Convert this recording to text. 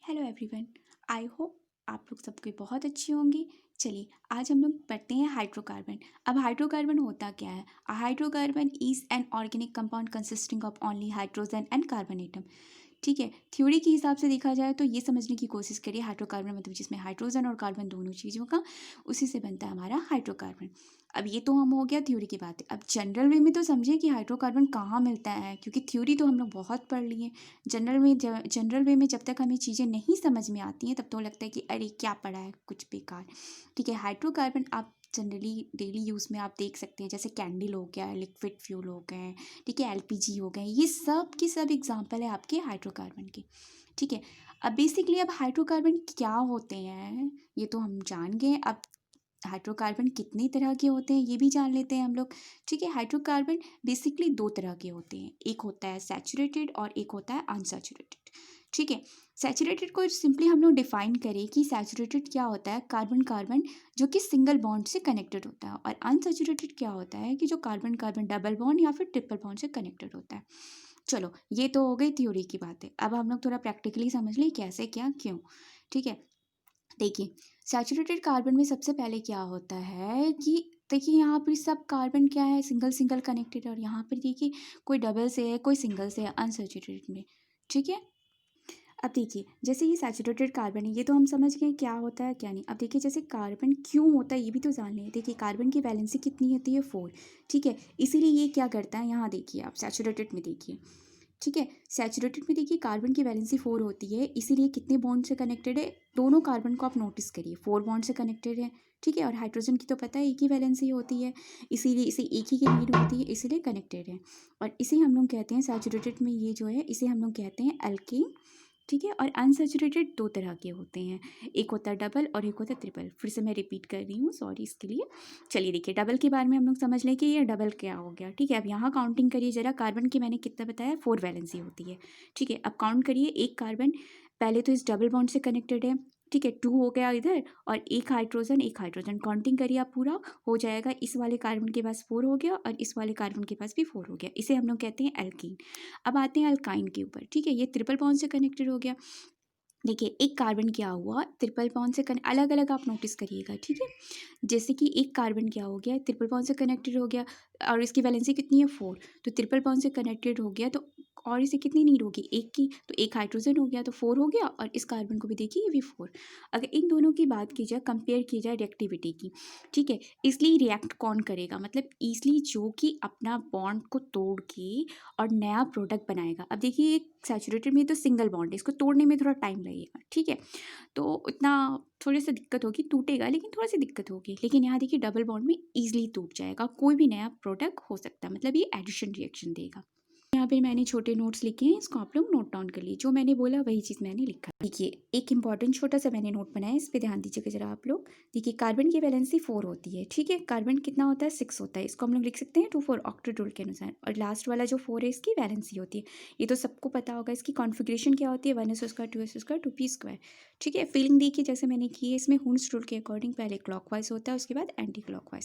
Hello everyone. I hope आप लोग सबके बहुत अच्छे होंगे। चलिए आज हम लोग पढ़ते हैं हाइड्रोकार्बन। अब हाइड्रोकार्बन होता क्या है? Hydrocarbon is an organic compound consisting of only hydrogen and carbon atom. ठीक है, थ्योरी के हिसाब से देखा जाए तो ये समझने की कोशिश करिए हाइड्रोकार्बन मतलब जिसमें हाइड्रोजन और कार्बन दोनों चीज़ों का, उसी से बनता है हमारा हाइड्रोकार्बन। अब ये तो हम हो गया थ्योरी की बात। अब जनरल वे में तो समझिए कि हाइड्रोकार्बन कहाँ मिलता है, क्योंकि थ्योरी तो हम लोग बहुत पढ़ लिए। जनरल वे में जब तक हमें चीज़ें नहीं समझ में आती हैं तब तो लगता है कि अरे क्या पढ़ा है, कुछ बेकार। ठीक है, हाइड्रोकार्बन आप जनरली डेली यूज़ में आप देख सकते हैं, जैसे कैंडल हो गया, लिक्विड फ्यूल हो गए, ठीक है, एलपीजी हो गए, ये सब की सब एग्जांपल है आपके हाइड्रोकार्बन के। ठीक है, अब बेसिकली अब हाइड्रोकार्बन क्या होते हैं ये तो हम जान गए। अब हाइड्रोकार्बन कितने तरह के होते हैं ये भी जान लेते हैं हम लोग। ठीक है, हाइड्रोकार्बन बेसिकली दो तरह के होते हैं, एक होता है सैचुरेटेड और एक होता है अनसैचुरेटेड। ठीक है, सैचुरेटेड को सिंपली हम लोग डिफाइन करें कि सैचुरेटेड क्या होता है, कार्बन कार्बन जो कि सिंगल बॉन्ड से कनेक्टेड होता है, और अनसैचुरेटेड क्या होता है कि जो कार्बन कार्बन डबल बॉन्ड या फिर ट्रिपल बॉन्ड से कनेक्टेड होता है। चलो ये तो हो गई थ्योरी की बातें, अब हम लोग थोड़ा प्रैक्टिकली समझ लें कैसे क्या क्यों। ठीक है, देखिए सैचुरेटेड कार्बन में सबसे पहले क्या होता है कि देखिए यहाँ पर सब कार्बन क्या है, सिंगल सिंगल कनेक्टेड, और यहाँ पर देखिए कोई डबल से है कोई सिंगल से है अनसैचुरेटेड में। ठीक है, अब देखिए जैसे ये सैचुरेटेड कार्बन है ये तो हम समझ गए क्या होता है क्या नहीं। अब देखिए जैसे कार्बन क्यों होता है ये भी तो जान लें। देखिए कार्बन की वैलेंसी कितनी होती है 4। ठीक है, इसीलिए ये क्या करता है, यहाँ देखिए आप सैचुरेटेड में देखिए। ठीक है, सैचुरेटेड में देखिए कार्बन की वैलेंसी 4 होती है, इसीलिए कितने बॉन्ड से कनेक्टेड है, दोनों कार्बन को आप नोटिस करिए 4 बॉन्ड से कनेक्टेड है। ठीक है, और हाइड्रोजन की तो पता है एक ही वैलेंसी होती है, इसीलिए इसे एक ही की नीड होती है, इसीलिए कनेक्टेड है। और इसे हम लोग कहते हैं सैचुरेटेड में, ये जो है इसे हम लोग कहते हैं एल्केन। ठीक है, और अनसैचुरेटेड दो तरह के होते हैं, एक होता है डबल और एक होता है ट्रिपल। फिर से मैं रिपीट कर रही हूँ, सॉरी इसके लिए। चलिए देखिए डबल के बारे में हम लोग समझ लें कि ये डबल क्या हो गया। ठीक है, अब यहाँ काउंटिंग करिए जरा, कार्बन की मैंने कितना बताया 4 वैलेंसी होती है। ठीक है, अब काउंट करिए, एक कार्बन पहले तो इस डबल बॉन्ड से कनेक्टेड है, ठीक है 2 हो गया इधर, और एक हाइड्रोजन काउंटिंग करिए आप, पूरा हो जाएगा। इस वाले कार्बन के पास 4 हो गया और इस वाले कार्बन के पास भी 4 हो गया, इसे हम लोग कहते हैं एल्कीन। अब आते हैं अल्काइन के ऊपर। ठीक है, ये ट्रिपल बॉन्ड से कनेक्टेड हो गया। देखिए एक कार्बन क्या हुआ ट्रिपल बॉन्ड से अलग अलग आप नोटिस करिएगा। ठीक है, जैसे कि एक कार्बन क्या हो गया, ट्रिपल बॉन्ड से कनेक्टेड हो गया और इसकी वैलेंसी कितनी है 4, तो ट्रिपल बॉन्ड से कनेक्टेड हो गया तो और इसे कितनी नीड होगी, एक की, तो एक हाइड्रोजन हो गया तो 4 हो गया, और इस कार्बन को भी देखिए ये भी 4। अगर इन दोनों की बात की जाए, कंपेयर की जाए रिएक्टिविटी की, ठीक है, इसलिए रिएक्ट कौन करेगा, मतलब इसलिए जो कि अपना बॉन्ड को तोड़ के और नया प्रोडक्ट बनाएगा। अब देखिए सैचुरेटेड में तो सिंगल बॉन्ड है, इसको तोड़ने में थोड़ा टाइम लगेगा। ठीक है, तो इतना थोड़ी सी दिक्कत होगी, टूटेगा लेकिन थोड़ी सी दिक्कत होगी, लेकिन यहाँ देखिए डबल बॉन्ड में ईजिली टूट जाएगा, कोई भी नया प्रोडक्ट हो सकता है, मतलब ये एडिशन रिएक्शन देगा। यहाँ पे मैंने छोटे नोट्स लिखे हैं, इसको आप लोग नोट डाउन कर लीजिए, जो मैंने बोला वही चीज़ मैंने लिखा। देखिए एक इंपॉर्टेंट छोटा सा मैंने नोट बनाया, इस पे ध्यान दीजिएगा जरा आप लोग। देखिए कार्बन की वैलेंसी 4 होती है, ठीक है, कार्बन कितना होता है 6 होता है, इसको हम लोग लिख सकते हैं 2 4 ऑक्टेट रूल के अनुसार, और लास्ट वाला जो 4 है इसकी वैलेंसी होती है। ये तो सबको पता होगा, इसकी कॉन्फिग्रेशन क्या होती है 1s² 2s² 2p²। ठीक है, फीलिंग देखिए जैसे मैंने की है, इसमें हुन्स रूल के अकॉर्डिंग पहले क्लॉकवाइज होता है उसके बाद एंटी क्लॉकवाइज।